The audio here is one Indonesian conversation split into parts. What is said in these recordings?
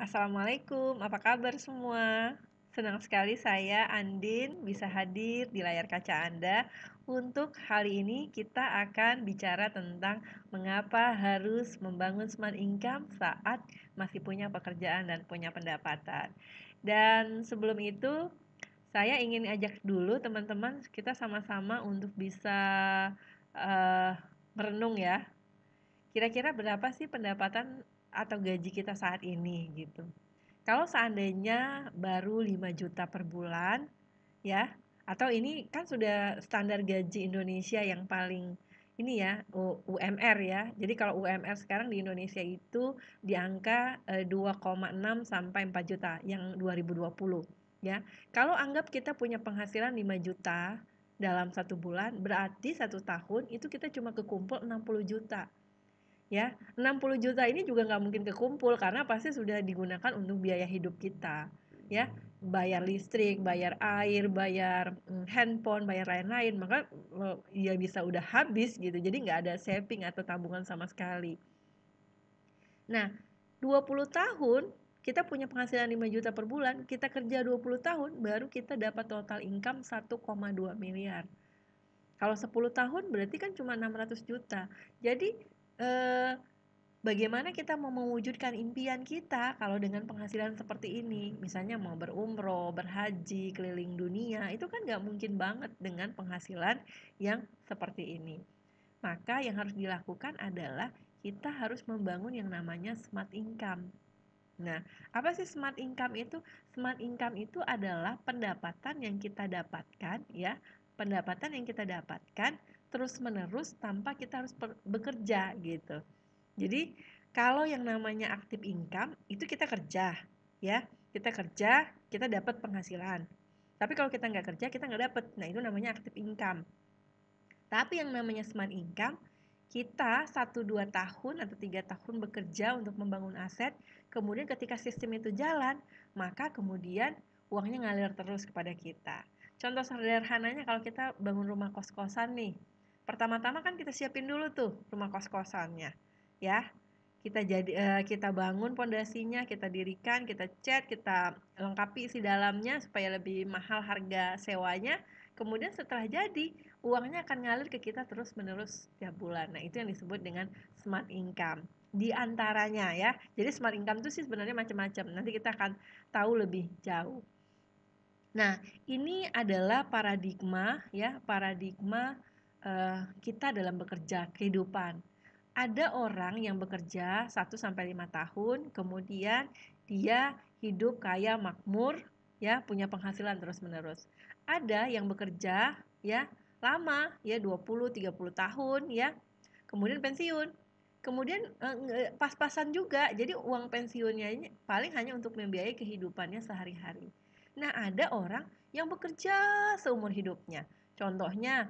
Assalamualaikum, apa kabar semua? Senang sekali saya, Andin, bisa hadir di layar kaca Anda. Untuk kali ini kita akan bicara tentang mengapa harus membangun smart income saat masih punya pekerjaan dan punya pendapatan. Dan sebelum itu, saya ingin ajak dulu teman-teman kita sama-sama untuk bisa eh, merenung ya. Kira-kira berapa sih pendapatan atau gaji kita saat ini gitu. Kalau seandainya baru 5 juta per bulan, ya, atau ini kan sudah standar gaji Indonesia yang paling ini ya, UMR ya. Jadi kalau UMR sekarang di Indonesia itu di angka 2,6 sampai 4 juta yang 2020 ya. Kalau anggap kita punya penghasilan 5 juta dalam satu bulan, berarti satu tahun itu kita cuma kekumpul 60 juta ya. 60 juta ini juga nggak mungkin kekumpul karena pasti sudah digunakan untuk biaya hidup kita ya, bayar listrik, bayar air, bayar handphone, bayar lain-lain, maka ya bisa udah habis gitu, jadi nggak ada saving atau tabungan sama sekali. Nah, 20 tahun kita punya penghasilan 5 juta per bulan, kita kerja 20 tahun baru kita dapat total income 1,2 miliar. Kalau 10 tahun berarti kan cuma 600 juta. Jadi eh, bagaimana kita mau mewujudkan impian kita kalau dengan penghasilan seperti ini? Misalnya mau berumroh, berhaji, keliling dunia, itu kan nggak mungkin banget dengan penghasilan yang seperti ini. Maka yang harus dilakukan adalah kita harus membangun yang namanya smart income. Nah, apa sih smart income itu? Smart income itu adalah pendapatan yang kita dapatkan ya, pendapatan yang kita dapatkan terus-menerus tanpa kita harus bekerja gitu. Jadi kalau yang namanya active income itu kita kerja, ya, kita kerja, kita dapat penghasilan. Tapi kalau kita nggak kerja, kita nggak dapat. Nah itu namanya active income. Tapi yang namanya smart income, kita 1-2 tahun atau 3 tahun bekerja untuk membangun aset, kemudian ketika sistem itu jalan, maka kemudian uangnya ngalir terus kepada kita. Contoh sederhananya kalau kita bangun rumah kos-kosan nih, pertama-tama kan kita siapin dulu tuh rumah kos-kosannya, ya. Kita bangun pondasinya, kita dirikan, kita cat, kita lengkapi isi dalamnya supaya lebih mahal harga sewanya. Kemudian setelah jadi, uangnya akan ngalir ke kita terus-menerus setiap bulan. Nah, itu yang disebut dengan smart income. Di antaranya ya. Jadi smart income itu sih sebenarnya macam-macam. Nanti kita akan tahu lebih jauh. Nah, ini adalah paradigma ya, paradigma kita dalam bekerja kehidupan. Ada orang yang bekerja 1-5 tahun, kemudian dia hidup kaya makmur, ya, punya penghasilan terus-menerus. Ada yang bekerja ya lama, ya 20-30 tahun ya, kemudian pensiun. Kemudian pas-pasan juga, jadi uang pensiunnya ini paling hanya untuk membiayai kehidupannya sehari-hari. Nah, ada orang yang bekerja seumur hidupnya. Contohnya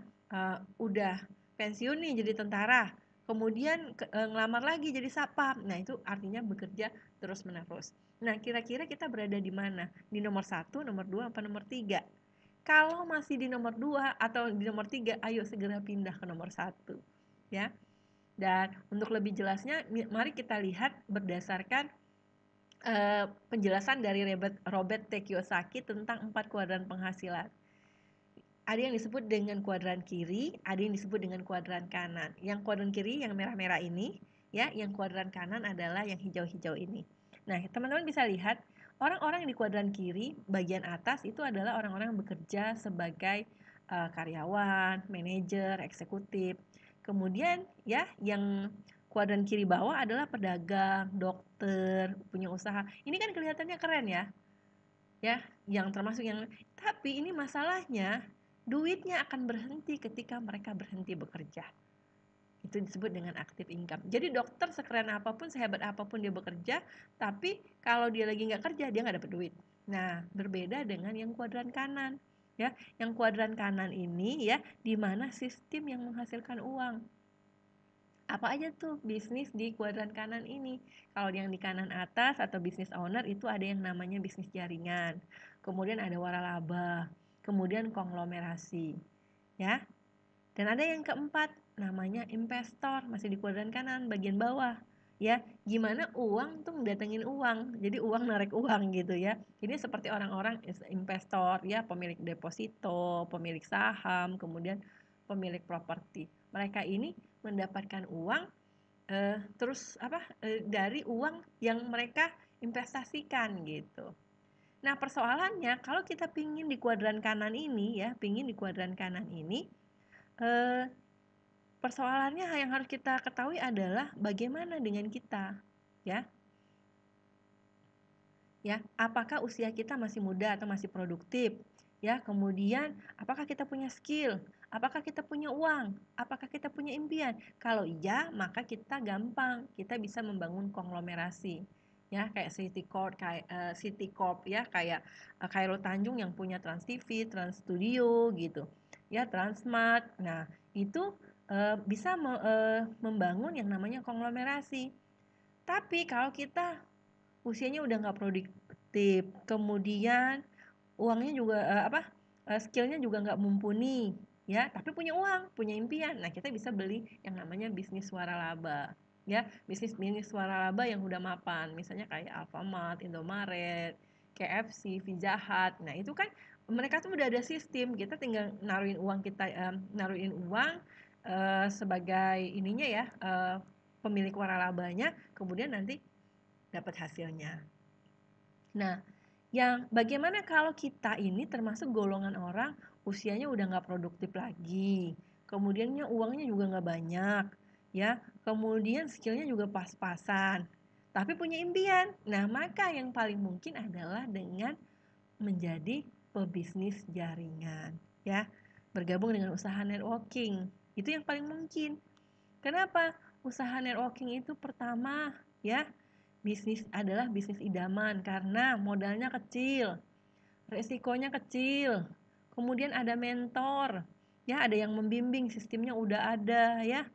udah pensiun nih jadi tentara, kemudian ngelamar lagi jadi satpam. Nah, itu artinya bekerja terus-menerus. Nah, kira-kira kita berada di mana? Di nomor 1, nomor 2, apa nomor 3? Kalau masih di nomor 2 atau di nomor 3, ayo segera pindah ke nomor 1. Ya. Dan untuk lebih jelasnya, mari kita lihat berdasarkan penjelasan dari Robert T. Kiyosaki tentang 4 kuadran penghasilan. Ada yang disebut dengan kuadran kiri, ada yang disebut dengan kuadran kanan. Yang kuadran kiri yang merah-merah ini, ya, yang kuadran kanan adalah yang hijau-hijau ini. Nah, teman-teman bisa lihat orang-orang yang di kuadran kiri bagian atas itu adalah orang-orang yang bekerja sebagai karyawan, manajer, eksekutif. Kemudian ya, yang kuadran kiri bawah adalah pedagang, dokter, punya usaha. Ini kan kelihatannya keren ya. Ya, yang termasuk yang tapi ini masalahnya duitnya akan berhenti ketika mereka berhenti bekerja. Itu disebut dengan active income. Jadi dokter sekeren apapun, sehebat apapun dia bekerja, tapi kalau dia lagi nggak kerja, dia nggak dapat duit. Nah, berbeda dengan yang kuadran kanan. Ya, yang kuadran kanan ini ya, di mana sistem yang menghasilkan uang. Apa aja tuh bisnis di kuadran kanan ini? Kalau yang di kanan atas atau bisnis owner itu ada yang namanya bisnis jaringan. Kemudian ada waralaba, kemudian konglomerasi, ya. Dan ada yang keempat namanya investor, masih di kuadran kanan bagian bawah. ya, gimana uang tuh mendatengin uang, jadi uang narik uang gitu ya. Ini seperti orang-orang investor ya, pemilik deposito, pemilik saham, kemudian pemilik properti. Mereka ini mendapatkan uang terus dari uang yang mereka investasikan gitu. Nah, persoalannya kalau kita pingin di kuadran kanan ini ya, eh, persoalannya yang harus kita ketahui adalah bagaimana dengan kita, ya. Ya, apakah usia kita masih muda atau masih produktif? Ya, kemudian apakah kita punya skill? Apakah kita punya uang? Apakah kita punya impian? Kalau iya, maka kita gampang, kita bisa membangun konglomerasi. Ya, kayak City Corp ya, kayak Khairul Tanjung yang punya Trans TV, Trans Studio gitu. Ya, Transmart. Nah, itu bisa membangun yang namanya konglomerasi. Tapi kalau kita usianya udah nggak produktif, kemudian uangnya juga skillnya juga nggak mumpuni, ya, tapi punya uang, punya impian. Nah, kita bisa beli yang namanya bisnis waralaba, ya, bisnis waralaba yang udah mapan, misalnya kayak Alfamart, Indomaret, KFC, Pizza Hut. Nah, itu kan mereka tuh udah ada sistem, kita tinggal naruhin uang sebagai ininya ya, pemilik waralabanya, kemudian nanti dapat hasilnya. Nah, yang bagaimana kalau kita ini termasuk golongan orang usianya udah nggak produktif lagi, kemudiannya uangnya juga nggak banyak, ya, kemudian skillnya juga pas-pasan, tapi punya impian. Nah, maka yang paling mungkin adalah dengan menjadi pebisnis jaringan, ya, bergabung dengan usaha networking. Itu yang paling mungkin. Kenapa? Usaha networking itu pertama, ya, bisnis idaman karena modalnya kecil, resikonya kecil, kemudian ada mentor, ya, ada yang membimbing, sistemnya udah ada, ya,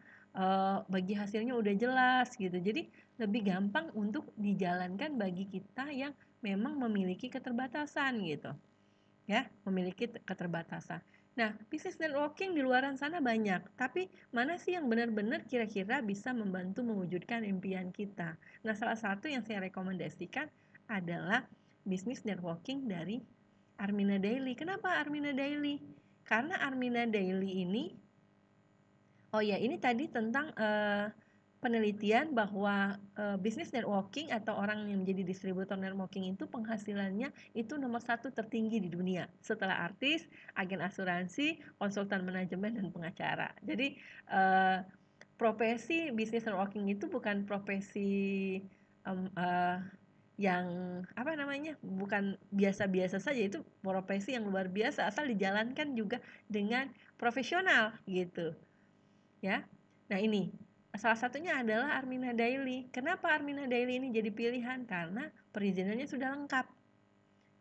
bagi hasilnya udah jelas gitu. Jadi lebih gampang untuk dijalankan bagi kita yang memang memiliki keterbatasan gitu, ya, memiliki keterbatasan. Nah, bisnis networking di luaran sana banyak, tapi mana sih yang benar-benar kira-kira bisa membantu mewujudkan impian kita? Nah, salah satu yang saya rekomendasikan adalah bisnis networking dari Armina Daily. Kenapa Armina Daily? Karena Armina Daily ini, oh ya, ini tadi tentang penelitian bahwa bisnis networking atau orang yang menjadi distributor networking itu penghasilannya itu nomor 1 tertinggi di dunia setelah artis, agen asuransi, konsultan manajemen dan pengacara. Jadi profesi bisnis networking itu bukan profesi um, uh, yang bukan biasa-biasa saja, itu profesi yang luar biasa asal dijalankan juga dengan profesional gitu, ya. Nah, ini salah satunya adalah Armina Daily. Kenapa Armina Daily ini jadi pilihan? Karena perizinannya sudah lengkap,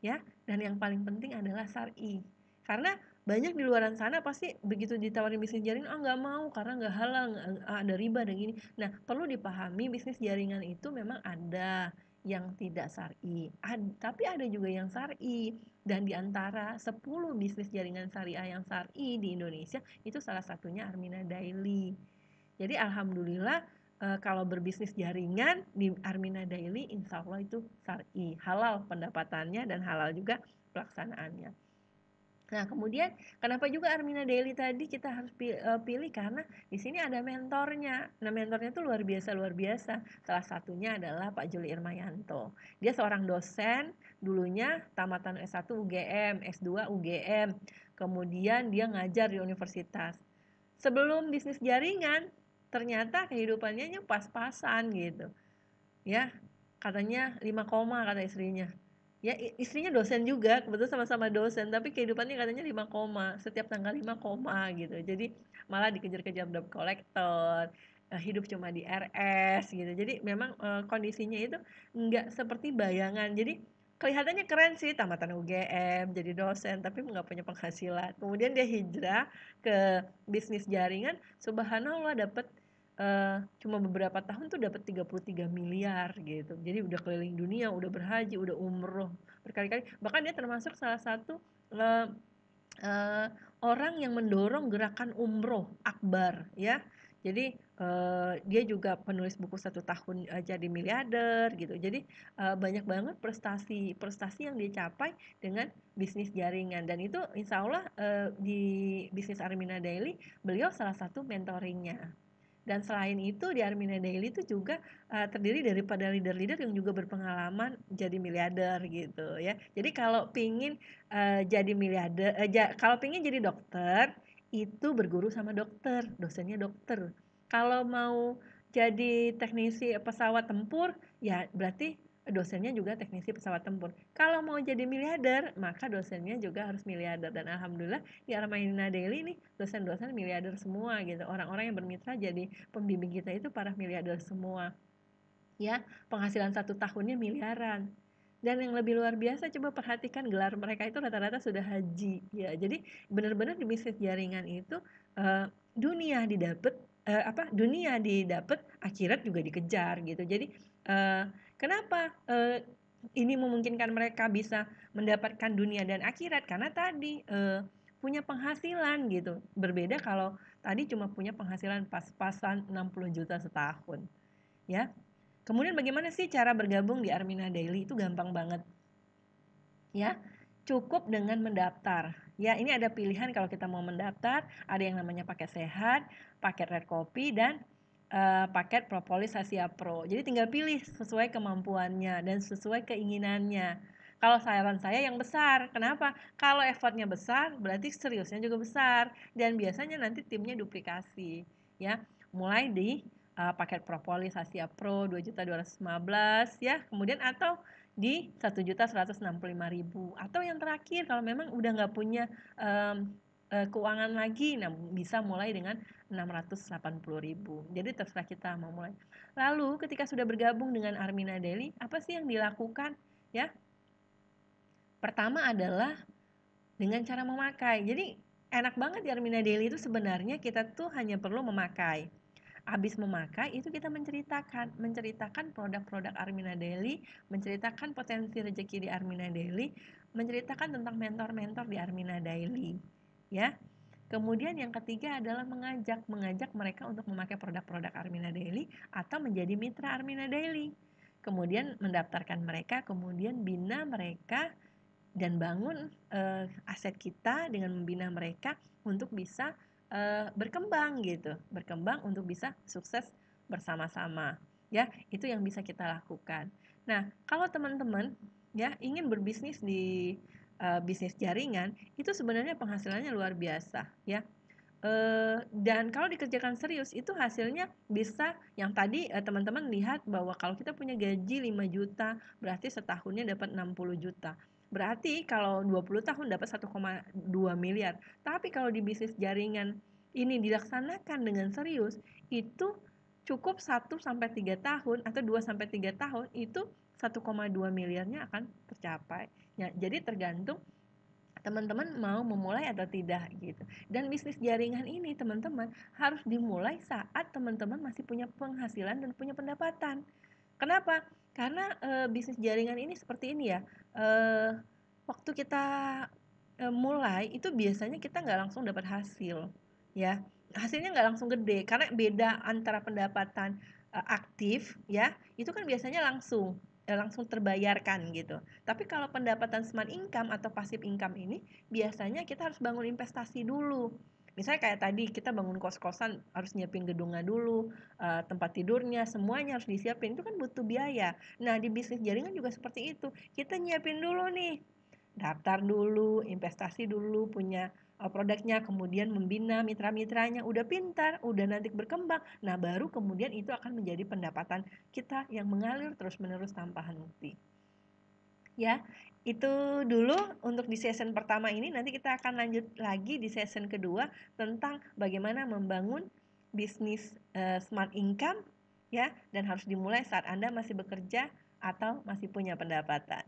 ya. Dan yang paling penting adalah syar'i. Karena banyak di luaran sana pasti begitu ditawarin bisnis jaringan, nggak mau karena nggak halal, ada riba dan gini. Nah, perlu dipahami bisnis jaringan itu memang ada yang tidak syar'i, tapi ada juga yang syar'i. Dan di antara 10 bisnis jaringan syariah yang syar'i di Indonesia, itu salah satunya Armina Daily. Jadi alhamdulillah kalau berbisnis jaringan di Armina Daily insya Allah itu syar'i, halal pendapatannya dan halal juga pelaksanaannya. Nah, kemudian kenapa juga Armina Daily tadi kita harus pilih karena di sini ada mentornya. Nah, mentornya itu luar biasa luar biasa. Salah satunya adalah Pak Juli Irmayanto. Dia seorang dosen, dulunya tamatan S1 UGM, S2 UGM. Kemudian dia ngajar di universitas. Sebelum bisnis jaringan, ternyata kehidupannya pas-pasan gitu. Ya, katanya 5 koma kata istrinya. Ya, istrinya dosen juga, kebetulan sama-sama dosen, tapi kehidupannya katanya 5 koma, setiap tanggal 5 koma gitu. Jadi malah dikejar-kejar debt collector, hidup cuma di RS gitu. Jadi memang kondisinya itu nggak seperti bayangan. Jadi kelihatannya keren sih, tamatan UGM, jadi dosen, tapi nggak punya penghasilan. Kemudian dia hijrah ke bisnis jaringan, subhanallah dapat cuma beberapa tahun tuh dapat 33 miliar gitu. Jadi udah keliling dunia, udah berhaji, udah umroh berkali-kali. Bahkan dia termasuk salah satu orang yang mendorong gerakan umroh akbar, ya. Jadi dia juga penulis buku 1 tahun jadi miliarder gitu. Jadi banyak banget prestasi yang dicapai dengan bisnis jaringan, dan itu insya Allah di bisnis Armina Daily beliau salah satu mentoringnya. Dan selain itu di Armina Daily itu juga terdiri daripada leader-leader yang juga berpengalaman jadi miliarder gitu ya. Jadi kalau pingin jadi miliarder, kalau pingin jadi dokter itu berguru sama dokter, dosennya dokter. Kalau mau jadi teknisi pesawat tempur, ya berarti dosennya juga teknisi pesawat tempur. Kalau mau jadi miliarder, maka dosennya juga harus miliarder. Dan alhamdulillah di Armina Daily nih dosen-dosen miliarder semua gitu. Orang-orang yang bermitra jadi pembimbing kita itu para miliarder semua. Ya, penghasilan 1 tahunnya miliaran. Dan yang lebih luar biasa, coba perhatikan gelar mereka itu rata-rata sudah haji ya. Jadi benar-benar di bisnis jaringan itu eh, dunia didapat dunia didapat, akhirat juga dikejar gitu. Jadi eh, kenapa ini memungkinkan mereka bisa mendapatkan dunia dan akhirat? Karena tadi punya penghasilan gitu. Berbeda kalau tadi cuma punya penghasilan pas-pasan 60 juta setahun ya. Kemudian bagaimana sih cara bergabung di Armina Daily? Itu gampang banget ya. Cukup dengan mendaftar. Ya, ini ada pilihan kalau kita mau mendaftar, ada yang namanya paket sehat, paket red copy, dan paket propolis Asia Pro. Jadi tinggal pilih sesuai kemampuannya dan sesuai keinginannya. Kalau saran saya yang besar, kenapa? Kalau effortnya besar, berarti seriusnya juga besar, dan biasanya nanti timnya duplikasi, ya. Mulai di paket propolis Asia Pro 2.215 ya, kemudian atau di 1.165.000, atau yang terakhir kalau memang udah nggak punya keuangan lagi, nah bisa mulai dengan 680.000. Jadi terserah kita mau mulai. Lalu ketika sudah bergabung dengan Armina Daily, apa sih yang dilakukan ya? Pertama adalah dengan cara memakai. Jadi enak banget di Armina Daily itu sebenarnya kita tuh hanya perlu memakai. Habis memakai itu kita menceritakan produk-produk Armina Daily, menceritakan potensi rezeki di Armina Daily, menceritakan tentang mentor-mentor di Armina Daily, ya. Kemudian yang ketiga adalah mengajak mereka untuk memakai produk-produk Armina Daily atau menjadi mitra Armina Daily. Kemudian mendaftarkan mereka, kemudian bina mereka dan bangun aset kita dengan membina mereka untuk bisa berkembang gitu, berkembang untuk bisa sukses bersama-sama. Ya, itu yang bisa kita lakukan. Nah, kalau teman-teman ya ingin berbisnis di bisnis jaringan, itu sebenarnya penghasilannya luar biasa ya. Dan kalau dikerjakan serius itu hasilnya bisa yang tadi teman-teman lihat bahwa kalau kita punya gaji 5 juta berarti setahunnya dapat 60 juta. Berarti kalau 20 tahun dapat 1,2 miliar. Tapi kalau di bisnis jaringan ini dilaksanakan dengan serius, itu cukup 1 sampai 3 tahun atau 2 sampai 3 tahun itu 1,2 miliarnya akan tercapai. Ya, jadi tergantung teman-teman mau memulai atau tidak gitu. Dan bisnis jaringan ini teman-teman harus dimulai saat teman-teman masih punya penghasilan dan punya pendapatan. Kenapa? Karena bisnis jaringan ini seperti ini ya. Waktu kita mulai itu biasanya kita nggak langsung dapat hasil, ya. Hasilnya nggak langsung gede karena beda antara pendapatan aktif, ya, itu kan biasanya langsung terbayarkan gitu. Tapi kalau pendapatan smart income atau passive income ini biasanya kita harus bangun investasi dulu. Misalnya kayak tadi kita bangun kos-kosan harus nyiapin gedungnya dulu, tempat tidurnya, semuanya harus disiapin. Itu kan butuh biaya. Nah, di bisnis jaringan juga seperti itu. Kita nyiapin dulu nih, daftar dulu, investasi dulu, punya produknya, kemudian membina mitra-mitranya, udah pintar, udah nanti berkembang. Nah, baru kemudian itu akan menjadi pendapatan kita yang mengalir terus-menerus tanpa henti. Ya, itu dulu untuk di season pertama ini. Nanti kita akan lanjut lagi di season kedua tentang bagaimana membangun bisnis smart income ya, dan harus dimulai saat Anda masih bekerja atau masih punya pendapatan.